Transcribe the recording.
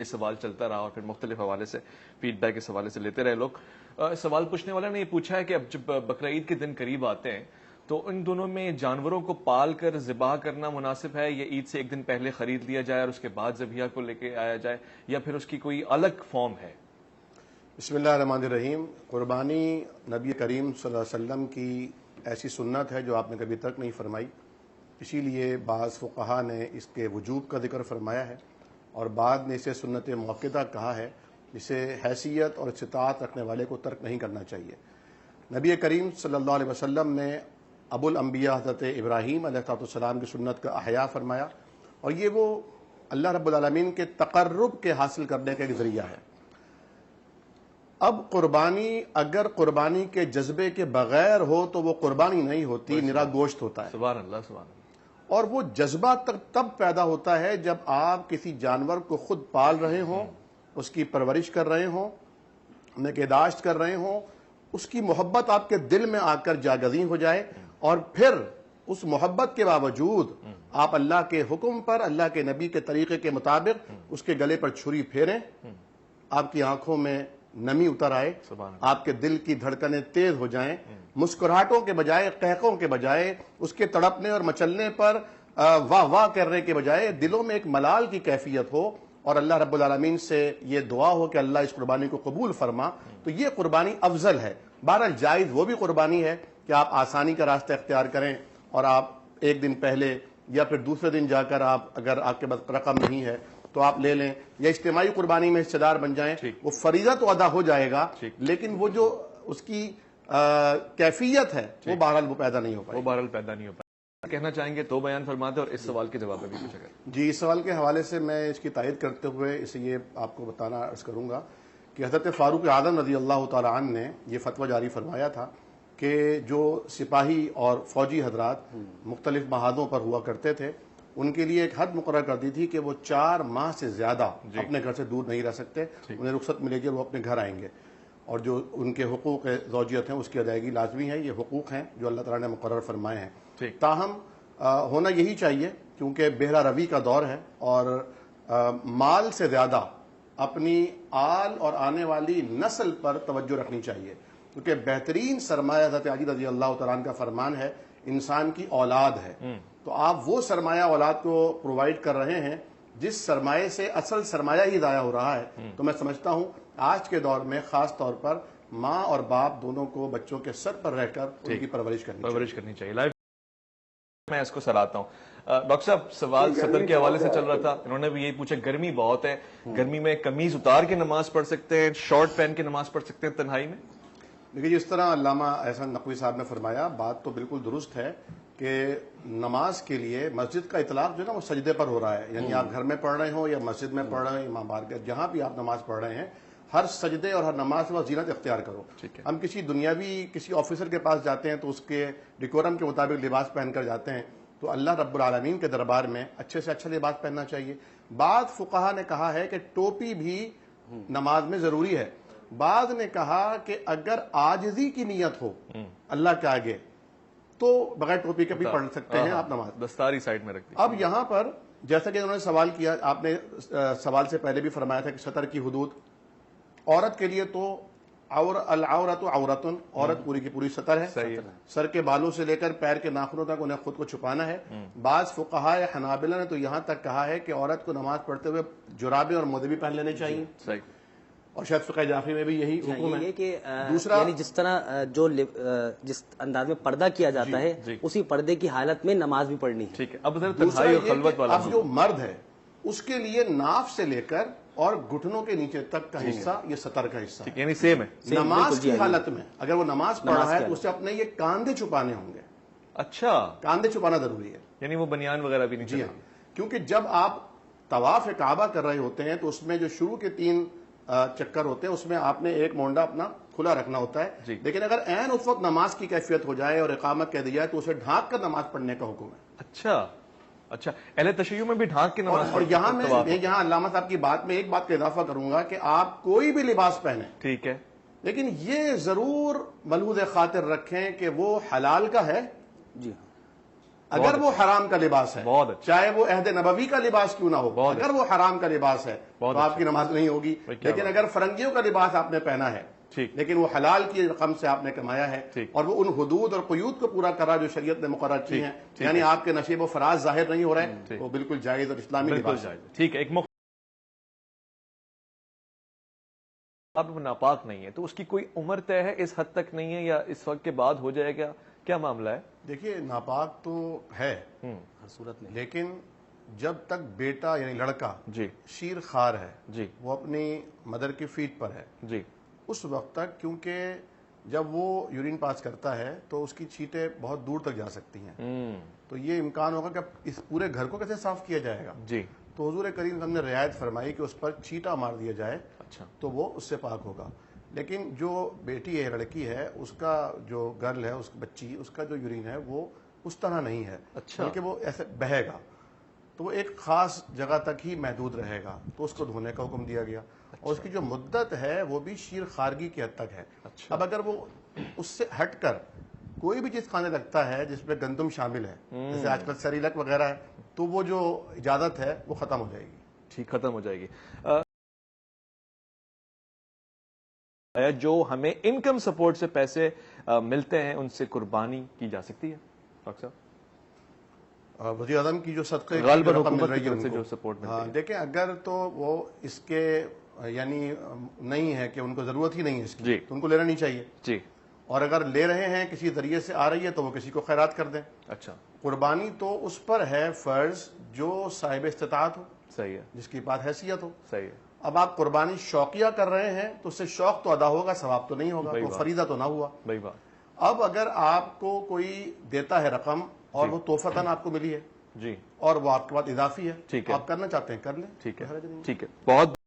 سوال چلتا رہا اور پھر مختلف حوالے سے فیڈ بیک اس حوالے سے لیتے رہے لوگ. سوال پوچھنے والے نے یہ پوچھا ہے کہ اب جب بقرعید کے دن قریب آتے ہیں تو ان دونوں میں جانوروں کو پال کر ذبح کرنا مناسب ہے یا عید سے ایک دن پہلے خرید لیا جائے اور اس کے بعد ذبیحہ کو لے کے آیا جائے یا پھر اس کی کوئی الگ فارم ہے؟ بسم اللہ الرحمن الرحیم. قربانی نبی کریم صلی اللہ علیہ وسلم کی ایسی سنت ہے جو آپ نے کبھی تک نہیں فرمائی. اسی لیے بعض فقہا نے اس کے وجوب کا ذکر فرمایا ہے اور بعد نے اسے سنت موقتہ کہا ہے جسے حیثیت اور استطاعت رکھنے والے کو ترک نہیں کرنا چاہیے. نبی کریم صلی اللہ علیہ وسلم نے ابو الانبیاء حضرت ابراہیم علیہ السلام کی سنت کا احیاء فرمایا اور یہ وہ اللہ رب العالمین کے تقرب کے حاصل کرنے کا ایک ذریعہ ہے. اب قربانی اگر قربانی کے جذبے کے بغیر ہو تو وہ قربانی نہیں ہوتی، نرا گوشت ہوتا ہے. سبحان اللہ سبحان اللہ. اور وہ جذبہ تب پیدا ہوتا ہے جب آپ کسی جانور کو خود پال رہے ہوں، اس کی پرورش کر رہے ہوں، نگہداشت کر رہے ہوں، اس کی محبت آپ کے دل میں آ کر جاگزیں ہو جائے اور پھر اس محبت کے باوجود آپ اللہ کے حکم پر، اللہ کے نبی کے طریقے کے مطابق اس کے گلے پر چھری پھیریں، آپ کی آنکھوں میں نمی اتر آئے، آپ کے دل کی دھڑکنیں تیز ہو جائیں، مسکراہٹوں کے بجائے قہقوں کے بجائے اس کے تڑپنے اور مچلنے پر واہ واہ کرنے کے بجائے دلوں میں ایک ملال کی کیفیت ہو اور اللہ رب العالمین سے یہ دعا ہو کہ اللہ اس قربانی کو قبول فرما، تو یہ قربانی افضل ہے. بہرحال جائز وہ بھی قربانی ہے کہ آپ آسانی کا راستہ اختیار کریں اور آپ ایک دن پہلے یا پھر دوسرے دن جا کر آپ اگر آپ کے پاس رقم نہیں ہے تو آپ لے لیں یا اجتماعی قربانی میں حصہ دار بن جائیں. وہ فریضہ تو ادا ہو جائے گا لیکن وہ جو اس کی کیفیت ہے وہ بہرحال وہ پیدا نہیں ہو پائے. کہنا چاہیں گے تو بیان فرماتے اور اس سوال کے جواب میں بھی پوچھا گیا. جی، اس سوال کے حوالے سے میں اس کی تائید کرتے ہوئے اسے یہ آپ کو بتانا عرض کروں گا کہ حضرت فاروق اعظم رضی اللہ تعالی عنہ نے یہ فتویٰ جاری فرمایا تھا کہ جو سپاہی اور فوجی حضرات مختلف محاذوں پر ہوا کرتے تھے ان کے لیے ایک حد مقرر کر دی تھی کہ وہ 4 ماہ سے زیادہ اپنے گھر سے دور نہیں رہ سکتے، انہیں رخصت ملے گی اور وہ اپنے گھر آئیں گے اور جو ان کے حقوق زوجیت ہیں اس کی ادائیگی لازمی ہے. یہ حقوق ہیں جو اللہ تعالیٰ نے مقرر فرمائے ہیں. تاہم ہونا یہی چاہیے کیونکہ بہرہ روی کا دور ہے اور مال سے زیادہ اپنی آل اور آنے والی نسل پر توجہ رکھنی چاہیے کیونکہ بہترین سرمایہ حضرت علی رضی اللہ تعالیٰ عنہ کا فرمان ہے انسان کی اولاد ہے. تو آپ وہ سرمایہ اولاد کو پرووائڈ کر رہے ہیں جس سرمایہ سے اصل سرمایہ ہی ضائع ہو رہا ہے. تو میں سمجھتا ہوں آج کے دور میں خاص طور پر ماں اور باپ دونوں کو بچوں کے سر پر رہ کر ان کی پرورش کرنی چاہیے. میں اس کو سراہتا ہوں. ڈاکٹر صاحب سوال صدر کے حوالے سے چل رہا تھا، انہوں نے بھی یہی پوچھا گرمی بہت ہے، گرمی میں قمیض اتار کے نماز پڑھ سکتے ہیں، شارٹ پہن کے نماز پڑھ سکتے ہیں تنہائی میں؟ دیکھیے جس طرح علامہ احسن نقوی صاحب نے فرمایا بات تو بالکل درست ہے کہ نماز کے لیے مسجد کا اطلاق جو ہے نا وہ سجدے پر ہو رہا ہے. یعنی آپ گھر میں پڑھ رہے ہوں یا مسجد میں پڑھ رہے ہیں، امام بار کے جہاں بھی آپ نماز پڑھ رہے ہیں ہر سجدے اور ہر نماز میں زینت اختیار کرو. ہم کسی دنیاوی کسی آفیسر کے پاس جاتے ہیں تو اس کے ڈیکورم کے مطابق لباس پہن کر جاتے ہیں، تو اللہ رب العالمین کے دربار میں اچھے سے اچھا لباس پہننا چاہیے. بعض فقہا نے کہا ہے کہ ٹوپی بھی نماز میں ضروری ہے. بعض نے کہا کہ اگر عاجزی کی نیت ہو اللہ کے آگے تو بغیر ٹوپی کے بھی پڑھ سکتے ہیں آپ نماز. دستاری سائڈ میں رکھتی. اب یہاں پر جیسا کہ انہوں نے سوال کیا، آپ نے سوال سے پہلے بھی فرمایا تھا کہ سطر کی حدود عورت کے لیے تو العورت عورتن، عورت پوری کی پوری سطر ہے، سر کے بالوں سے لے کر پیر کے ناخنوں تک انہیں خود کو چھپانا ہے. بعض فقہاء حنابلہ نے تو یہاں تک کہا ہے کہ عورت کو نماز پڑھتے ہوئے جرابیں اور موزے بھی پہن لینے چاہیے اور شاید فقہ جعفری میں بھی یہی حکم ہے کہ دوسرا یعنی جس طرح جس انداز میں پردہ کیا جاتا ہے اسی پردے کی حالت میں نماز بھی پڑھنی ہے. ٹھیک ہے. اب تنہائی اور خلوت والا اب جو مرد ہے اس کے لیے ناف سے لے کر اور گھٹنوں کے نیچے تک کا حصہ یہ سطر کا حصہ ہے. یعنی سیم ہے. نماز کی حالت میں اگر وہ نماز پڑھ رہا ہے تو اسے اپنے یہ کاندھے چھپانے ہوں گے. اچھا، کاندھے چھپانا ضروری ہے. یعنی وہ بنیان وغیرہ بھی نہیں. جی ہاں، کیونکہ جب آپ طواف کعبہ کر رہے ہوتے ہیں تو اس میں جو شروع کے 3 چکر ہوتے ہیں اس میں آپ نے ایک مونڈا اپنا کھلا رکھنا ہوتا ہے. لیکن اگر عین اس وقت نماز کی کیفیت ہو جائے اور اقامت کہہ دی جائے تو اسے ڈھانک کر نماز پڑھنے کا حکم ہے. اچھا اچھا، اہل تشیع میں بھی ڈھانک کے نماز. اور یہاں میں یہاں علامہ صاحب کی بات میں ایک بات کا اضافہ کروں گا کہ آپ کوئی بھی لباس پہنیں، ٹھیک ہے، لیکن یہ ضرور ملحوظ خاطر رکھیں کہ وہ حلال کا ہے. جی اگر وہ حرام کا لباس ہے، بہت اچھا، چاہے وہ عہد نبوی کا لباس کیوں نہ ہو، اگر وہ حرام کا لباس ہے تو آپ کی نماز نہیں ہوگی. لیکن اگر فرنگیوں کا لباس آپ نے پہنا ہے لیکن وہ حلال کی رقم سے آپ نے کمایا ہے اور وہ ان حدود اور قیود کو پورا کرا جو شریعت نے مقرر کی ہیں، یعنی آپ کے نشیب و فراز ظاہر نہیں ہو رہے ہیں، وہ بالکل جائز اور اسلامی لباس ہے. ٹھیک ہے. ایک اب ناپاک نہیں ہے تو اس کی کوئی عمر طے ہے؟ اس حد تک نہیں ہے یا اس وقت کے بعد ہو جائے گا؟ کیا معاملہ ہے؟ دیکھیے ناپاک تو ہے ہر صورت میں، لیکن جب تک بیٹا یعنی لڑکا جی شیر خوار ہے، جی وہ اپنی مدر کی فیٹ پر ہے، جی اس وقت تک، کیونکہ جب وہ یورین پاس کرتا ہے تو اس کی چھینٹیں بہت دور تک جا سکتی ہیں، تو یہ امکان ہوگا کہ اس پورے گھر کو کیسے صاف کیا جائے گا. جی تو حضور کریم صلی اللہ علیہ وسلم نے رعایت فرمائی کہ اس پر چیٹا مار دیا جائے اچھا تو وہ اس سے پاک ہوگا. لیکن جو بیٹی ہے، لڑکی ہے، اس کا جو گرل ہے، اس بچی، اس کا جو یورین ہے وہ اس طرح نہیں ہے، اچھا بلکہ وہ ایسے بہے گا تو وہ ایک خاص جگہ تک ہی محدود رہے گا، تو اس کو دھونے کا حکم دیا گیا. اور اس کی جو مدت ہے وہ بھی شیر خارگی کی حد تک ہے. اچھا اب اگر وہ اس سے ہٹ کر کوئی بھی چیز کھانے لگتا ہے جس میں گندم شامل ہے، جیسے آج کل سیریلک وغیرہ ہے، تو وہ جو اجازت ہے وہ ختم ہو جائے گی. ٹھیک، ختم ہو جائے گی. جو ہمیں انکم سپورٹ سے پیسے ملتے ہیں ان سے قربانی کی جا سکتی ہے ڈاکٹر صاحب؟ وزیر اعظم کی جو صدقے کی غالباً رقم مل حکومت رہی کی ہے طرف ان سے کو، جو سپورٹ ملتی ہے. دیکھیں اگر تو وہ اس کے یعنی نہیں ہے کہ ان کو ضرورت ہی نہیں ہے اس کی، جی تو ان کو لینا نہیں چاہیے. جی اور اگر لے رہے ہیں کسی ذریعے سے آ رہی ہے تو وہ کسی کو خیرات کر دیں. اچھا قربانی تو اس پر ہے فرض جو صاحب استطاعت ہو، صحیح ہے، جس کی بات حیثیت ہو. صحیح ہے. اب آپ قربانی شوقیہ کر رہے ہیں تو اس سے شوق تو ادا ہوگا، ثواب تو نہیں ہوگا، بھائی وہ بات. فریضہ تو نہ ہوا. بھائی بات. اب اگر آپ کو کوئی دیتا ہے رقم اور وہ توفتاً آپ کو ملی ہے جی اور وہ آپ کے پاس اضافی ہے، ٹھیک ہے، آپ کرنا چاہتے ہیں کر لیں. ٹھیک ہے، حرج نہیں. ٹھیک ہے. بہت